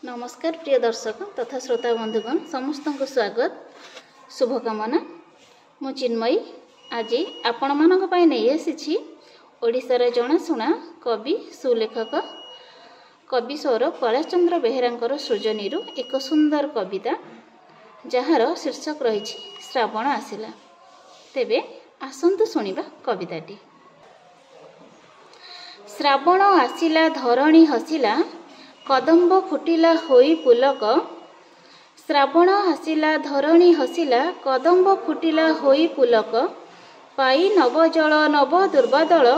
नमस्कार प्रिय दर्शक तथा श्रोता बंधुगण समस्त को स्वागत शुभकामना। मु चिन्मयी आज आपण मानक पई नहीं आसी ओडिशार जनाशुना कवि सुलेखक कवि सौरभ कैलाशचंद्र बेहेरांकर सृजनी एक सुंदर कविता जार शीर्षक रही श्रावण आसिला। तेबे आसंतु सुनिबा कविताटी। श्रावण आसिला धरणी हसिला कदम्ब फुटिला होई पुलक। श्रावण आसिला धरणी हसिला कदम्ब फुटिला होई पुलक। पाई नव जल नव दुर्बादल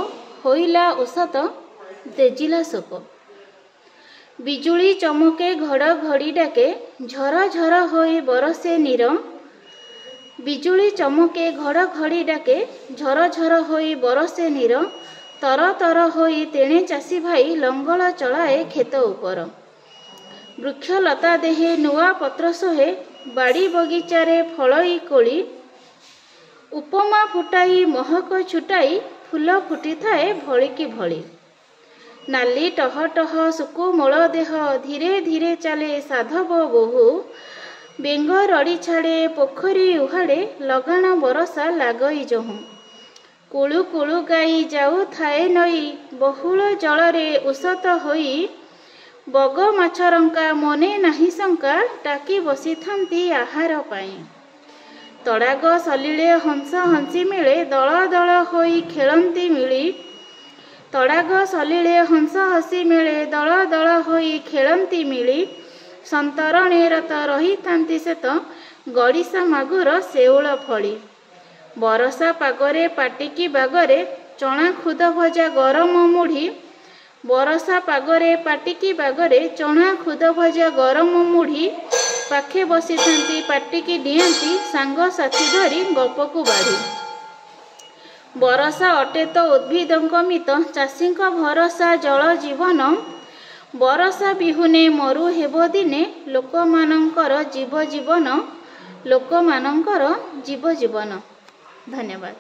होइला औसत तेजिला शोक। बिजुली चमके घड़घड़ी डाके झर झर होई बरसे नीर। बिजुली चमके घड़घड़ी डाके झर झर होई बरसे नीर। तर तर होई तेणे चाषी भाई लंगल चलाए खेत उपर। वृक्षलता देहे नुआ पत्र सोहे बाड़ी बगीचारे फलई कोली। उपमा फुटाई महक छुटाई फूल फुटी थाए भलिकी भली। नाली टह टह सुकुमूल देह धीरे धीरे चले साधव बोहू। बेंग रड़ी छाड़े पोखरी उहाड़े लगाण बरसा लागई जहूँ। कुळु कुळु गाई जाऊ थाए नई बहुल जलरे उसत होई। बग माछरंका मने नाही शंका टाकी बसी थांती आहार पाई। तड़ाग सलिले हंस हंसी मिले दल दल होई खेलंती मिली। तड़ाग सलिले हंस हसी मिले दल दल होई खेलंती मिली। संतरणे रत रही थांती सेत गड़िसा मागुर शेउल फली। बरसा पागरे पाटिकी बागरे चना खुद भजा गरम मुढ़ी। बरसा पागरे पाटिकी बागरे चना खुद भजा गरम मुढ़ी। पाखे बसी थांती पाटिकी डियांती सांग साथी धरी गपकू बाढ़ी। बरसा अटे तो उद्भिदक मित चाषी भरसा जल जीवन। बरसा बिहुने मरु हेब दिने लोकमानंकर जीव जीवन। लोकमानंकर जीव जीवन। धन्यवाद।